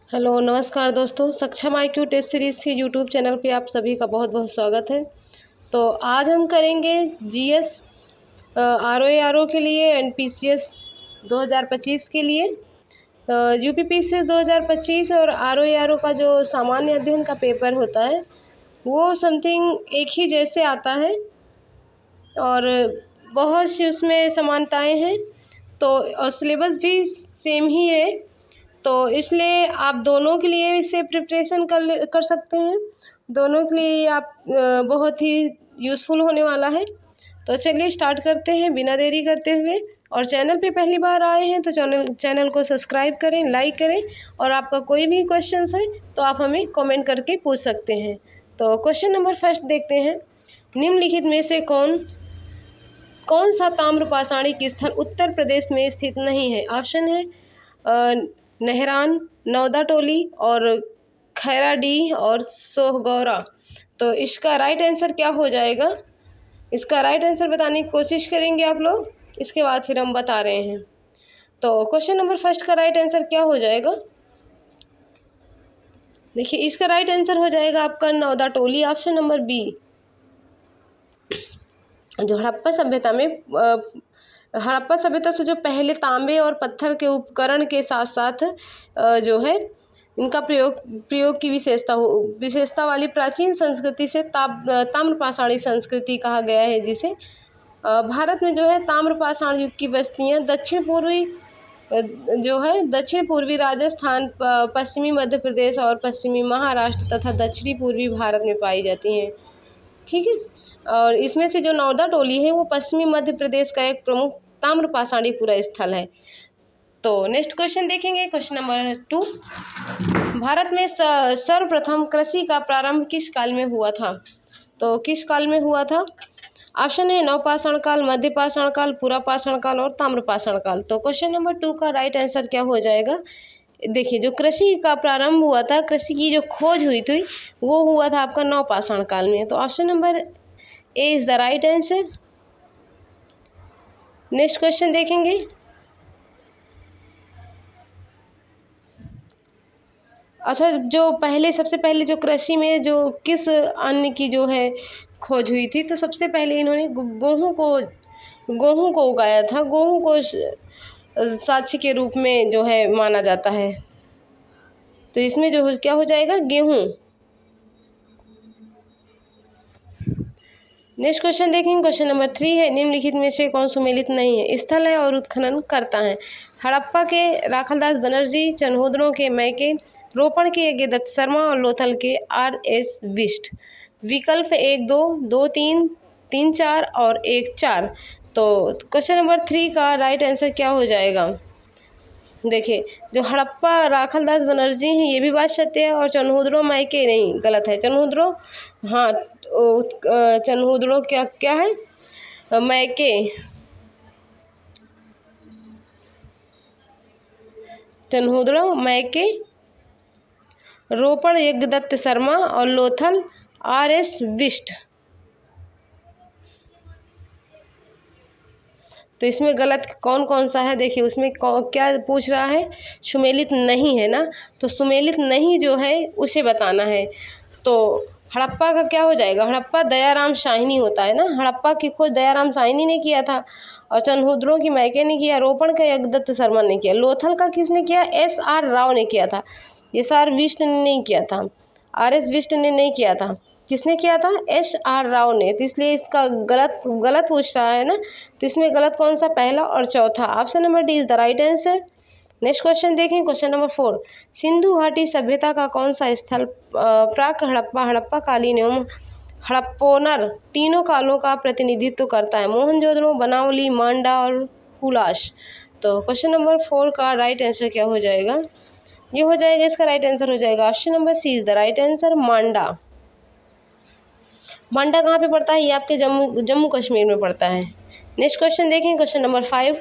Hello नमस्कार दोस्तों, सक्षम IQ टेस्ट सीरीज़ के यूट्यूब चैनल पे आप सभी का बहुत बहुत स्वागत है। तो आज हम करेंगे GS RO के लिए एंड PCS 2025 के लिए। UP PCS 2025 और RO का जो सामान्य अध्ययन का पेपर होता है वो समथिंग एक ही जैसे आता है और बहुत सी उसमें समानताएं हैं, तो और सिलेबस भी सेम ही है। तो इसलिए आप दोनों के लिए इसे प्रिपरेशन कर सकते हैं। दोनों के लिए आप बहुत ही यूज़फुल होने वाला है। तो चलिए स्टार्ट करते हैं बिना देरी करते हुए। और चैनल पे पहली बार आए हैं तो चैनल को सब्सक्राइब करें, लाइक करें, और आपका कोई भी क्वेश्चंस है तो आप हमें कमेंट करके पूछ सकते हैं। तो क्वेश्चन नंबर फर्स्ट देखते हैं। निम्नलिखित में से कौन सा ताम्रपाषाणिक स्थल उत्तर प्रदेश में स्थित नहीं है? ऑप्शन है नेहरान, नौदा टोली और खैराडीह और सोहगौरा। तो इसका राइट आंसर क्या हो जाएगा? इसका राइट आंसर बताने की कोशिश करेंगे आप लोग, इसके बाद फिर हम बता रहे हैं। तो क्वेश्चन नंबर फर्स्ट का राइट आंसर क्या हो जाएगा? देखिए, इसका राइट आंसर हो जाएगा आपका नौदा टोली, ऑप्शन नंबर बी। जो हड़प्पा सभ्यता से जो पहले तांबे और पत्थर के उपकरण के साथ साथ जो है इनका प्रयोग की विशेषता वाली प्राचीन संस्कृति से ताम्रपाषाणी संस्कृति कहा गया है, जिसे भारत में जो है ताम्रपाषाण युग की बस्तियां दक्षिण पूर्वी राजस्थान, पश्चिमी मध्य प्रदेश और पश्चिमी महाराष्ट्र तथा दक्षिणी पूर्वी भारत में पाई जाती हैं। ठीक है, और इसमें से जो नौदा टोली है वो पश्चिमी मध्य प्रदेश का एक प्रमुख ताम्रपाषाणी पूरा स्थल है। तो नेक्स्ट क्वेश्चन देखेंगे, क्वेश्चन नंबर 2। भारत में सर्वप्रथम कृषि का प्रारंभ किस काल में हुआ था? तो किस काल में हुआ था? ऑप्शन है नवपाषाण काल, मध्यपाषाण काल, पुरापाषाण काल और ताम्रपाषाण काल। तो क्वेश्चन नंबर 2 का राइट आंसर क्या हो जाएगा? देखिए, जो कृषि का प्रारंभ हुआ था, कृषि की जो खोज हुई थी वो हुआ था आपका नवपाषाण काल में। तो option number A is the right answer. Next question देखेंगे। अच्छा, जो सबसे पहले जो कृषि में जो किस अन्न की जो है खोज हुई थी, तो सबसे पहले इन्होंने गेहूं को उगाया था। गेहूं को साक्ष्य के रूप में जो है माना जाता है। तो इसमें जो क्या हो जाएगा? गेहूं। नेक्स्ट क्वेश्चन देखेंगे, क्वेश्चन नंबर 3 है। निम्नलिखित में से कौन सुमेलित नहीं है? स्थल है और उत्खनन करता है। हड़प्पा के राखालदास बनर्जी, चनहौदरों के मैके, रोपण के यज्ञदत्त शर्मा और लोथल के RS विष्ट। विकल्प 1 2, 2 3, 3 4 और 1 4। तो क्वेश्चन नंबर 3 का राइट आंसर क्या हो जाएगा? देखिए, जो हड़प्पा राखालदास बनर्जी हैं ये भी बात सत्य है, और चनहौदरों मैके नहीं, गलत है। चनहौदरों, हाँ, चनहौदरों क्या है? मैके। चनहौदरों मैके, रोपण यज्ञदत्त शर्मा और लोथल RS विष्ट। तो इसमें गलत कौन सा है? देखिए, उसमें क्या पूछ रहा है? सुमेलित नहीं है ना, तो सुमेलित नहीं जो है उसे बताना है। तो हड़प्पा का क्या हो जाएगा? हड़प्पा दयाराम शाहिनी होता है ना। हड़प्पा की खोज दयाराम शाहिनी ने किया था, और चनहौदरों की मैके ने किया, रोपण का यज्ञदत्त शर्मा ने किया, लोथल का किसने किया? SR राव ने किया था। SR विष्ट ने नहीं किया था, RS विष्ट ने नहीं किया था। किसने किया था? SR राव ने। तो इसलिए इसका गलत पूछ रहा है ना, तो इसमें गलत कौन सा? पहला और चौथा। Option number D is the right answer. Next question देखें, क्वेश्चन नंबर 4। सिंधु घाटी सभ्यता का कौन सा स्थल प्राक हड़प्पा कालीन एवं हड़प्पोनर तीनों कालों का प्रतिनिधित्व करता है? मोहनजोदड़ो, बनावली, मांडा और हुलास। तो क्वेश्चन नंबर 4 का राइट आंसर क्या हो जाएगा? ये हो जाएगा, इसका राइट आंसर हो जाएगा option number C is the right answer, Manda. Manda कहाँ पे पड़ता है? ये आपके जम्मू कश्मीर में पड़ता है। नेक्स्ट क्वेश्चन देखें, क्वेश्चन नंबर 5।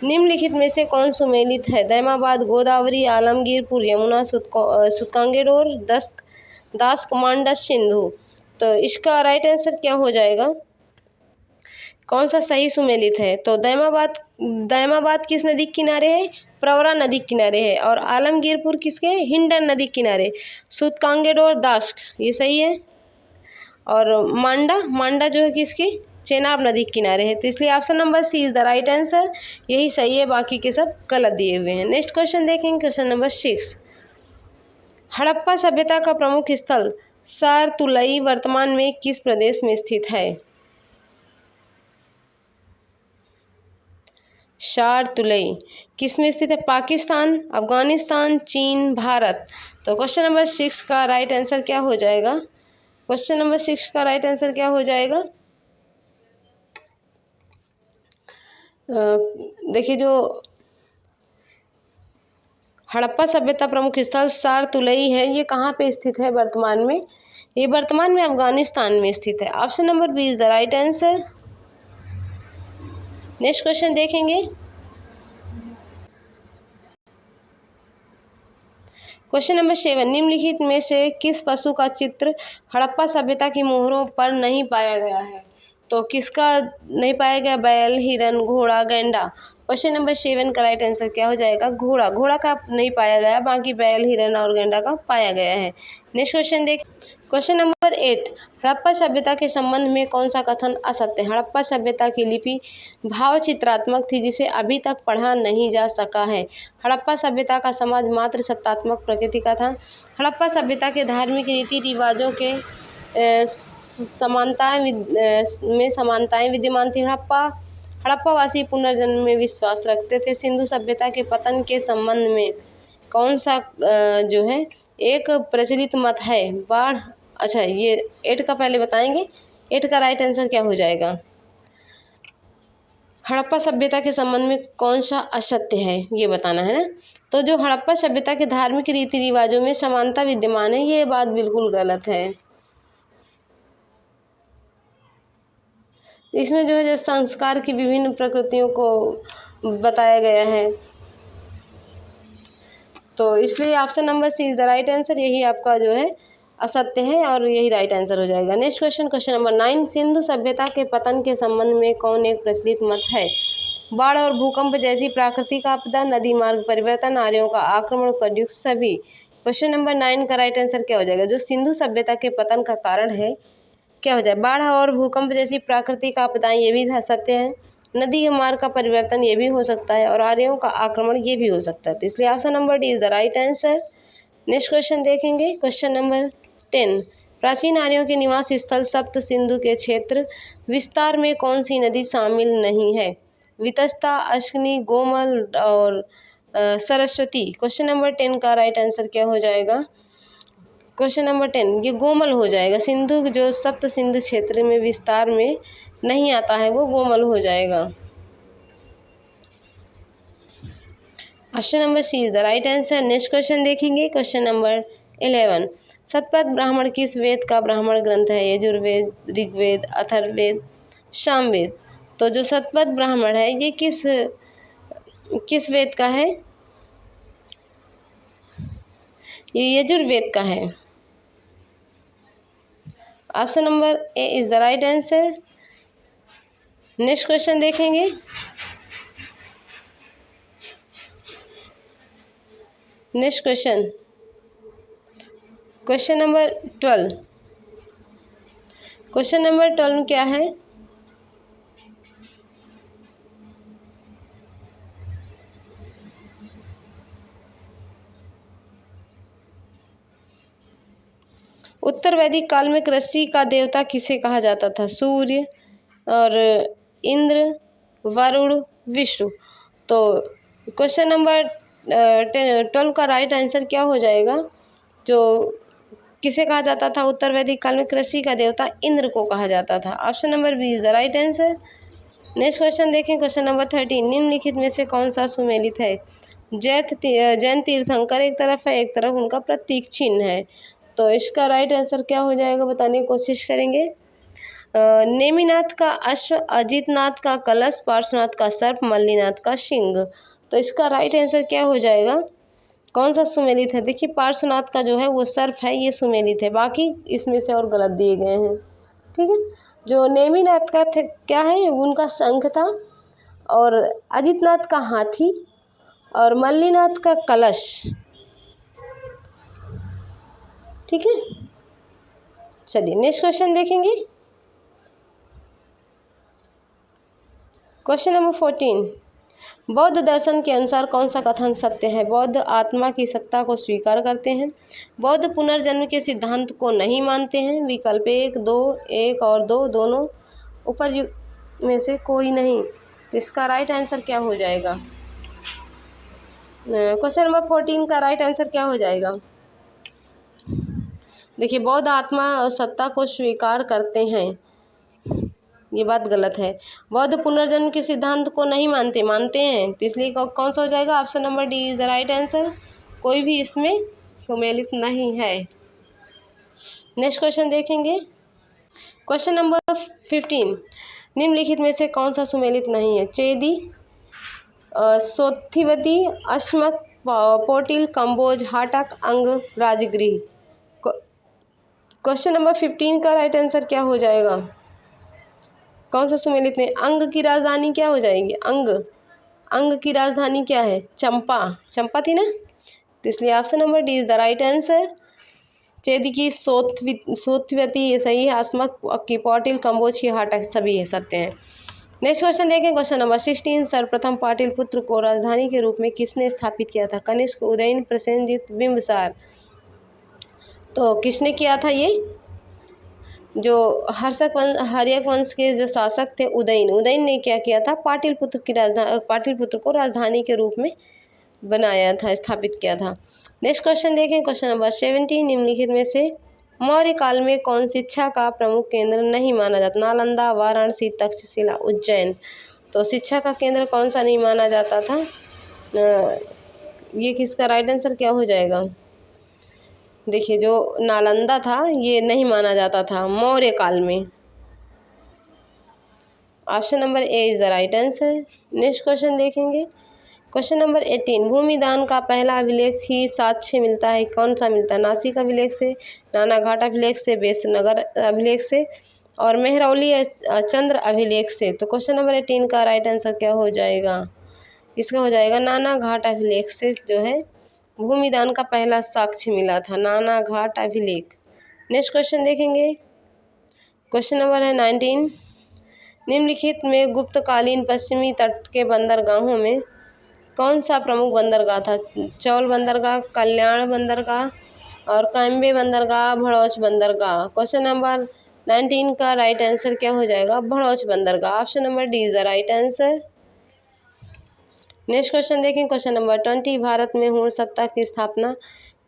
निम्नलिखित में से कौन सुमेलित है? दैमाबाद, गोदावरी, आलमगीरपुर, यमुना, सुतकांगेरोर, दास, मांडा, सिंधु। तो इसका राइट आंसर क्या हो जाएगा? कौन सा सही सुमेलित है? तो दैमाबाद दैमाबाद किस नदी के किनारे है? प्रवरा नदी के किनारे है। और आलमगीरपुर किसके? हिंडन नदी के किनारे। सूतकांगेडोर दास्क, ये सही है। और मांडा जो है किसकी? चेनाब नदी के किनारे है। तो इसलिए option number C is the right answer, यही सही है, बाकी के सब गलत दिए हुए हैं। नेक्स्ट क्वेश्चन देखेंगे, क्वेश्चन नंबर 6। हड़प्पा सभ्यता का प्रमुख स्थल सारतुलई वर्तमान में किस प्रदेश में स्थित है? शारतुलई किस में स्थित है? पाकिस्तान, अफगानिस्तान, चीन, भारत। तो क्वेश्चन नंबर 6 का राइट आंसर क्या हो जाएगा? क्वेश्चन नंबर 6 का राइट आंसर क्या हो जाएगा? देखिए, जो हड़प्पा सभ्यता प्रमुख स्थल सारतुलई है, ये कहाँ पे स्थित है वर्तमान में? ये वर्तमान में अफगानिस्तान में स्थित है। Option number B is the right answer. Next question देखेंगे, क्वेश्चन नंबर 7। निम्नलिखित में से किस पशु का चित्र हड़प्पा सभ्यता की मोहरों पर नहीं पाया गया है? तो किसका नहीं पाया गया? बैल, हिरन, घोड़ा, गैंडा। क्वेश्चन नंबर 7 का राइट आंसर क्या हो जाएगा? घोड़ा। घोड़ा का नहीं पाया गया, बाकी बैल, हिरन और गैंडा का पाया गया है। नेक्स्ट क्वेश्चन देख, क्वेश्चन नंबर 8। हड़प्पा सभ्यता के संबंध में कौन सा कथन असत्य है? हड़प्पा सभ्यता की लिपि भावचित्रात्मक थी जिसे अभी तक पढ़ा नहीं जा सका है। हड़प्पा सभ्यता का समाज मात्र सत्तात्मक प्रकृति का था। हड़प्पा सभ्यता के धार्मिक रीति रिवाजों के समानताएं विद्यमान थी। हड़प्पावासी पुनर्जन्म में विश्वास रखते थे। सिंधु सभ्यता के पतन के संबंध में कौन सा जो है एक प्रचलित मत है? बाढ़। अच्छा, ये 8 का पहले बताएंगे। 8 का राइट आंसर क्या हो जाएगा? हड़प्पा सभ्यता के संबंध में कौन सा असत्य है, ये बताना है ना। तो जो हड़प्पा सभ्यता के धार्मिक रीति रिवाजों में समानता विद्यमान है, ये बात बिल्कुल गलत है। इसमें जो है जो संस्कार की विभिन्न प्रकृतियों को बताया गया है, तो इसलिए option number C is the right answer, यही आपका जो है असत्य है और यही राइट आंसर हो जाएगा। Next question, question number 9। Sindhu सभ्यता के पतन के संबंध में कौन एक प्रचलित मत है? बाढ़ और भूकंप जैसी प्राकृतिक आपदा, नदी मार्ग परिवर्तन, आर्यों का आक्रमण, प्रयुक्त सभी। क्वेश्चन नंबर 9 का राइट आंसर क्या हो जाएगा? जो सिंधु सभ्यता के पतन का कारण है, क्या हो जाए? बाढ़ और भूकंप जैसी प्राकृतिक आपदाएं, ये भी सत्य है। नदी के मार्ग का परिवर्तन, ये भी हो सकता है। और आर्यों का आक्रमण, ये भी हो सकता है। तो इसलिए option number D is the right answer. Next question देखेंगे, क्वेश्चन नंबर 10। प्राचीन आर्यों के निवास स्थल सप्त सिंधु के क्षेत्र विस्तार में कौन सी नदी शामिल नहीं है? वितस्ता, अश्विनी, गोमल और सरस्वती। क्वेश्चन नंबर 10 का राइट आंसर क्या हो जाएगा? क्वेश्चन नंबर 10 ये गोमल हो जाएगा। सिंधु जो सप्त सिंधु क्षेत्र में विस्तार में नहीं आता है, वो गोमल हो जाएगा। Option number C is the right answer. Next question देखेंगे, क्वेश्चन नंबर 11। शतपथ ब्राह्मण किस वेद का ब्राह्मण ग्रंथ है? यजुर्वेद, ऋग्वेद, अथर्ववेद, सामवेद। तो जो शतपथ ब्राह्मण है, ये किस वेद का है? ये यजुर्वेद का है। Option number A is the right answer. Next question देखेंगे, next question, question number 12। Question number 12 क्या है? उत्तर वैदिक काल में कृषि का देवता किसे कहा जाता था? सूर्य और इंद्र, वरुण, विष्णु। तो क्वेश्चन नंबर 12 का राइट आंसर क्या हो जाएगा? जो किसे कहा जाता था उत्तर वैदिक काल में? कृषि का देवता इंद्र को कहा जाता था। Option number B is the right answer. Next question देखें, क्वेश्चन नंबर 13। निम्नलिखित में से कौन सा सुमेलित है? जैन तीर्थंकर एक तरफ है, एक तरफ उनका प्रतीक चिन्ह है। तो इसका राइट आंसर क्या हो जाएगा, बताने की कोशिश करेंगे। नेमिनाथ का अश्व, अजितनाथ का कलश, पार्श्वनाथ का सर्प, मल्लीनाथ का सिंह। तो इसका राइट आंसर क्या हो जाएगा? कौन सा सुमेलित है? देखिए, पार्श्वनाथ का जो है वो सर्प है, ये सुमेलित है, बाकी इसमें से और गलत दिए गए हैं। ठीक है, जो नेमिनाथ का क्या है, उनका शंख था, और अजितनाथ का हाथी और मल्लीनाथ का कलश। ठीक है, चलिए नेक्स्ट क्वेश्चन देखेंगे। क्वेश्चन नंबर 14, बौद्ध दर्शन के अनुसार कौन सा कथन सत्य है? बौद्ध आत्मा की सत्ता को स्वीकार करते हैं। बौद्ध पुनर्जन्म के सिद्धांत को नहीं मानते हैं। विकल्प 1, 2, 1 और 2 दोनों उपर्युक्त में से कोई नहीं। तो इसका राइट आंसर क्या हो जाएगा? क्वेश्चन नंबर 14 का राइट आंसर क्या हो जाएगा? देखिए, बौद्ध आत्मा और सत्ता को स्वीकार करते हैं, ये बात गलत है। बौद्ध पुनर्जन्म के सिद्धांत को नहीं मानते हैं, तो इसलिए कौन सा हो जाएगा? Option number D is the right answer. कोई भी इसमें सम्मिलित नहीं है। नेक्स्ट क्वेश्चन देखेंगे। क्वेश्चन नंबर 15, निम्नलिखित में से कौन सा सुमेलित नहीं है? चेदी, सोथिवती, अश्मक, पोटिल, कंबोज, हाटक, अंग, राजगृह। क्वेश्चन नंबर 15 का राइट आंसर क्या हो जाएगा? कौन सा सुमेलित नहीं? अंग की राजधानी क्या हो जाएगी? अंग की राजधानी क्या है? चंपा थी ना, तो इसलिए option number D is the right answer. Chedi की, सोथिवती ये सही है, आसमक की, पोटिल, कंबोज की, हाटक सभी है सत्य हैं। नेक्स्ट क्वेश्चन देखें। क्वेश्चन नंबर 16, सर्वप्रथम पाटलिपुत्र को राजधानी के रूप में किसने स्थापित किया था? कनिष्क, उदयन, प्रसेनजित, बिंबिसार। तो किसने किया था? ये जो हर्यक वंश के जो शासक थे उदयन ने क्या किया था? पाटलिपुत्र को राजधानी के रूप में बनाया था, स्थापित किया था। नेक्स्ट क्वेश्चन देखें। क्वेश्चन नंबर 17, निम्नलिखित में से मौर्य काल में कौन शिक्षा का प्रमुख केंद्र नहीं माना जाता? नालंदा, वाराणसी, तक्षशिला, उज्जैन। तो शिक्षा का केंद्र कौन सा नहीं माना जाता था? ये किसका राइट आंसर क्या हो जाएगा? देखिए, जो नालंदा था ये नहीं माना जाता था मौर्य काल में। Option number A is the right answer. Next question देखेंगे। क्वेश्चन नंबर 18, भूमिदान का पहला अभिलेख ही साक्ष्य मिलता है, कौन सा मिलता है? नासिक अभिलेख से, नानाघाट अभिलेख से, बेसनगर अभिलेख से और मेहरौली चंद्र अभिलेख से। तो क्वेश्चन नंबर 18 का राइट आंसर क्या हो जाएगा? इसका हो जाएगा नानाघाट अभिलेख से जो है भूमिदान का पहला साक्ष्य मिला था, नानाघाट अभिलेख। नेक्स्ट क्वेश्चन देखेंगे। क्वेश्चन नंबर है 19, निम्नलिखित में गुप्तकालीन पश्चिमी तट के बंदरगाहों में कौन सा प्रमुख बंदरगाह था? चौल बंदरगाह, कल्याण बंदरगाह और काम्बे बंदरगाह, भड़ौच बंदरगाह। क्वेश्चन नंबर 19 का राइट आंसर क्या हो जाएगा? भड़ौच बंदरगाह। Option number D is the right answer. Next question देखें। क्वेश्चन नंबर 20, भारत में हुण सत्ता की स्थापना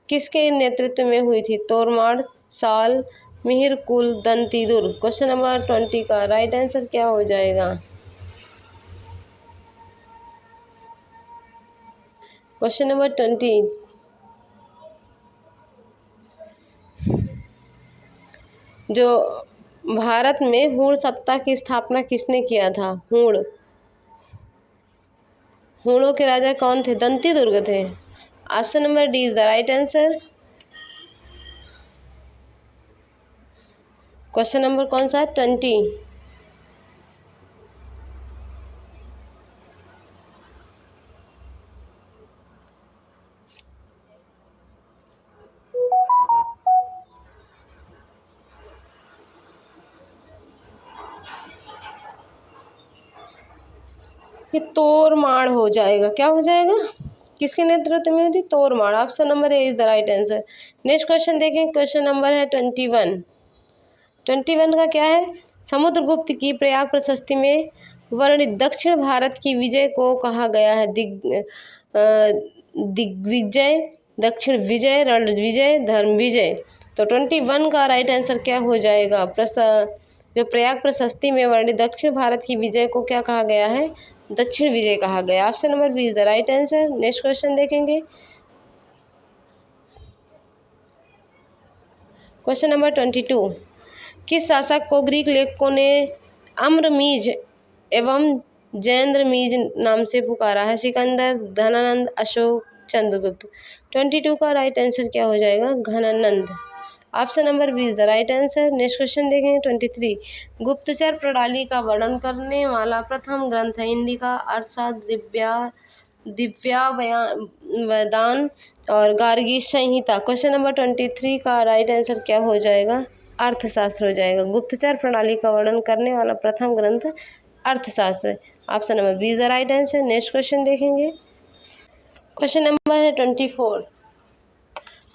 किसके नेतृत्व में हुई थी? तोरमाड़, साल, मिहिर, कुल, दंतीदुर्ग। क्वेश्चन नंबर 20 का राइट आंसर क्या हो जाएगा? क्वेश्चन नंबर 20, जो भारत में हुण सत्ता की स्थापना किसने किया था? हुणों के राजा कौन थे? दंतीदुर्ग थे। Option number D is the right answer. Question number कौन सा है? 20। ये तोरमाड़ हो जाएगा। क्या हो जाएगा? किसके नेतृत्व में होती? Toramana. Option number A is the right answer. Next question देखें। क्वेश्चन नंबर है 21। 21 का क्या है? समुद्रगुप्त की प्रयाग प्रशस्ति में वर्णित दक्षिण भारत की विजय को कहा गया है? दिग्विजय, दक्षिण विजय, रणविजय, धर्म विजय। तो 21 का राइट आंसर क्या हो जाएगा? जो प्रयाग प्रशस्ति में वर्णित दक्षिण भारत की विजय को क्या कहा गया है? दक्षिण विजय कहा गया। Option number B is the right answer. Next question देखेंगे। क्वेश्चन नंबर 22, किस शासक को ग्रीक लेखकों ने अम्रमीज एवं जैंद्रमीज नाम से पुकारा है? सिकंदर, धनानंद, अशोक, चंद्रगुप्त। 22 का राइट आंसर क्या हो जाएगा? Ghananand. Option number B is the right answer. Next question देखेंगे 23। गुप्तचर प्रणाली का वर्णन करने वाला प्रथम ग्रंथ है इंडिका, अर्थशास्त्र, दिव्यावदान और गार्गी संहिता। क्वेश्चन नंबर 23 का राइट आंसर क्या हो जाएगा? अर्थशास्त्र हो जाएगा। गुप्तचर प्रणाली का वर्णन करने वाला प्रथम ग्रंथ Arthashastra. Option number B is the right answer. Next question देखेंगे। क्वेश्चन नंबर है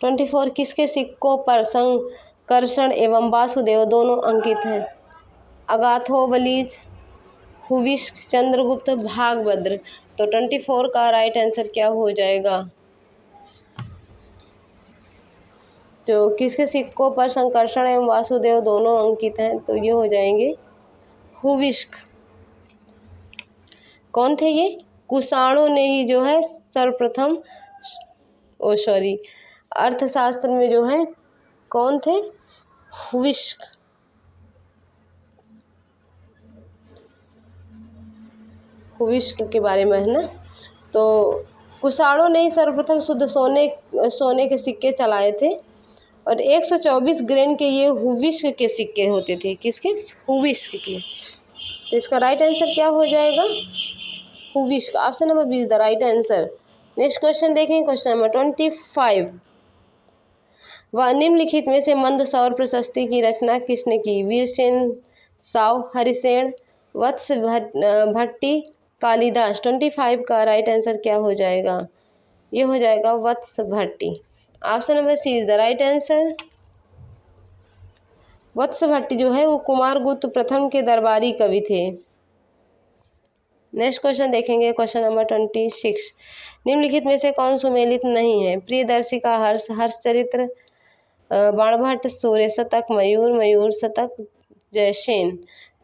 24 किसके सिक्कों पर संकर्षण एवं वासुदेव दोनों अंकित हैं? अगाथोबलीज, हुविष्क, चंद्रगुप्त, भागभद्र। तो 24 का राइट आंसर क्या हो जाएगा? तो किसके सिक्कों पर संकर्षण एवं वासुदेव दोनों अंकित हैं? तो ये हो जाएंगे हुविष्क। कौन थे ये? कुषाणों ने ही जो है सर्वप्रथम अर्थशास्त्र में जो है कौन थे? हुविष्क। हुविष्क के बारे में है ना। तो कुषाणों ने ही सर्वप्रथम शुद्ध सोने के सिक्के चलाए थे और 124 ग्रेन के ये हुविष्क के सिक्के होते थे। किसके? हुविष्क के। तो इसका राइट आंसर क्या हो जाएगा? Huvishka. Option number B is the right answer. Next question देखें। Question number 25। वह निम्नलिखित में से मंदसौर प्रशस्ति की रचना किसने की? वीरसेन, साव, हरिसेन, वत्स भट्टी, कालिदास। 25 का राइट आंसर क्या हो जाएगा? ये हो जाएगा Vatsa Bhatti. Option number C is the right answer. Vatsa Bhatti जो है वो कुमारगुप्त प्रथम के दरबारी कवि थे। नेक्स्ट क्वेश्चन देखेंगे। Question number 26। निम्नलिखित में से कौन सुमेलित नहीं है? प्रियदर्शिका, हर्षचरित्र, बाणभट्ट, सूर्य शतक, मयूर शतक, जयसेन।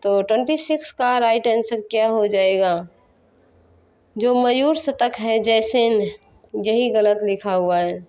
तो 26 का राइट आंसर क्या हो जाएगा? जो मयूर शतक है जयसेन, यही गलत लिखा हुआ है।